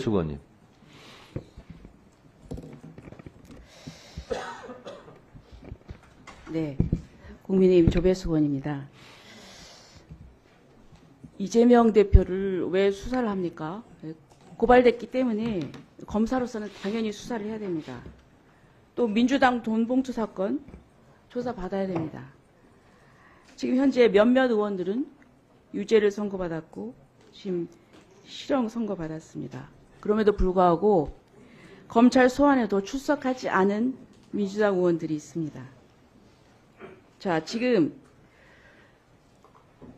조배숙 의원님. 네, 국민의힘 조배숙 의원입니다. 이재명 대표를 왜 수사를 합니까? 고발됐기 때문에 검사로서는 당연히 수사를 해야 됩니다. 또 민주당 돈봉투 사건 조사받아야 됩니다. 지금 현재 몇몇 의원들은 유죄를 선고받았고 지금 실형 선고받았습니다. 그럼에도 불구하고 검찰 소환에도 출석하지 않은 민주당 의원들이 있습니다. 자, 지금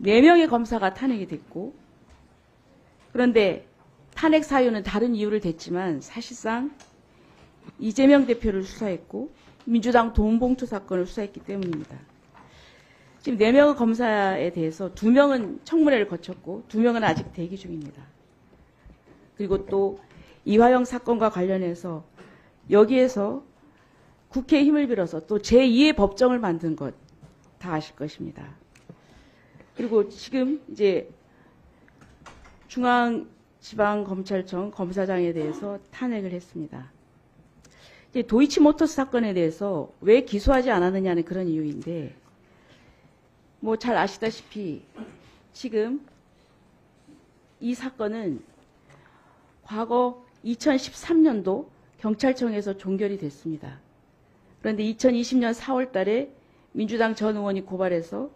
4명의 검사가 탄핵이 됐고, 그런데 탄핵 사유는 다른 이유를 댔지만 사실상 이재명 대표를 수사했고 민주당 돈봉투 사건을 수사했기 때문입니다. 지금 4명의 검사에 대해서 2명은 청문회를 거쳤고 2명은 아직 대기 중입니다. 그리고 또 이화영 사건과 관련해서 여기에서 국회의 힘을 빌어서 또 제2의 법정을 만든 것 다 아실 것입니다. 그리고 지금 이제 중앙지방검찰청 검사장에 대해서 탄핵을 했습니다. 이제 도이치모터스 사건에 대해서 왜 기소하지 않았느냐는 그런 이유인데, 뭐 잘 아시다시피 지금 이 사건은 과거 2013년도 경찰청에서 종결이 됐습니다. 그런데 2020년 4월 달에 민주당 전 의원이 고발해서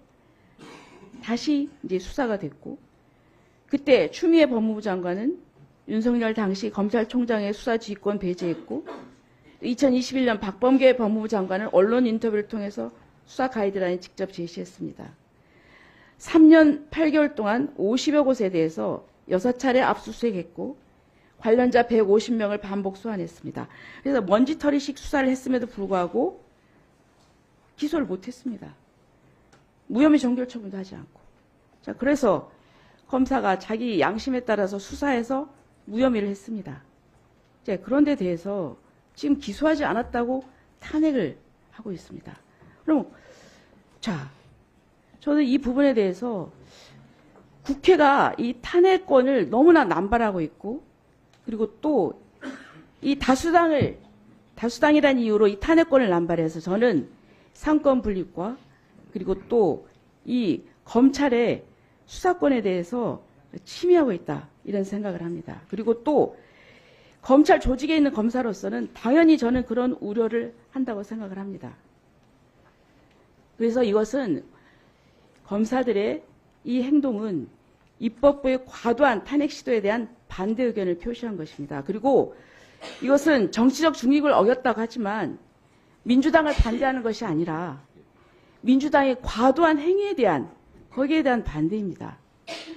다시 이제 수사가 됐고, 그때 추미애 법무부 장관은 윤석열 당시 검찰총장의 수사지휘권 배제했고, 2021년 박범계 법무부 장관은 언론 인터뷰를 통해서 수사 가이드라인 직접 제시했습니다. 3년 8개월 동안 50여 곳에 대해서 6차례 압수수색했고 관련자 150명을 반복 소환했습니다. 그래서 먼지털이식 수사를 했음에도 불구하고 기소를 못했습니다. 무혐의 종결 처분도 하지 않고. 자, 그래서 검사가 자기 양심에 따라서 수사해서 무혐의를 했습니다. 자, 그런데 대해서 지금 기소하지 않았다고 탄핵을 하고 있습니다. 그럼 자, 저는 이 부분에 대해서 국회가 이 탄핵권을 너무나 남발하고 있고, 그리고 또 이 다수당이라는 이유로 이 탄핵권을 남발해서 저는 상권 분립과 그리고 또 이 검찰의 수사권에 대해서 침해하고 있다, 이런 생각을 합니다. 그리고 또 검찰 조직에 있는 검사로서는 당연히 저는 그런 우려를 한다고 생각을 합니다. 그래서 이것은 검사들의 이 행동은 입법부의 과도한 탄핵 시도에 대한 반대 의견을 표시한 것입니다. 그리고 이것은 정치적 중립을 어겼다고 하지만 민주당을 반대하는 것이 아니라 민주당의 과도한 행위에 대한, 거기에 대한 반대입니다.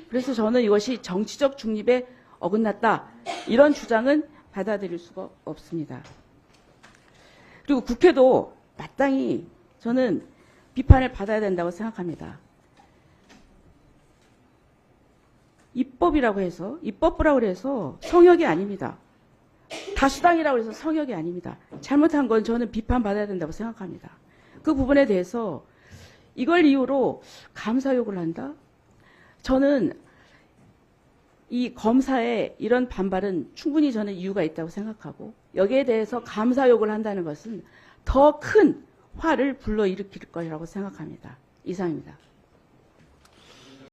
그래서 저는 이것이 정치적 중립에 어긋났다, 이런 주장은 받아들일 수가 없습니다. 그리고 국회도 마땅히 저는 비판을 받아야 된다고 생각합니다. 입법부라고 해서 성역이 아닙니다. 다수당이라고 해서 성역이 아닙니다. 잘못한 건 저는 비판받아야 된다고 생각합니다. 그 부분에 대해서 이걸 이유로 감사 요구를 한다? 저는 이 검사의 이런 반발은 충분히 저는 이유가 있다고 생각하고, 여기에 대해서 감사 요구를 한다는 것은 더 큰 화를 불러일으킬 거라고 생각합니다. 이상입니다.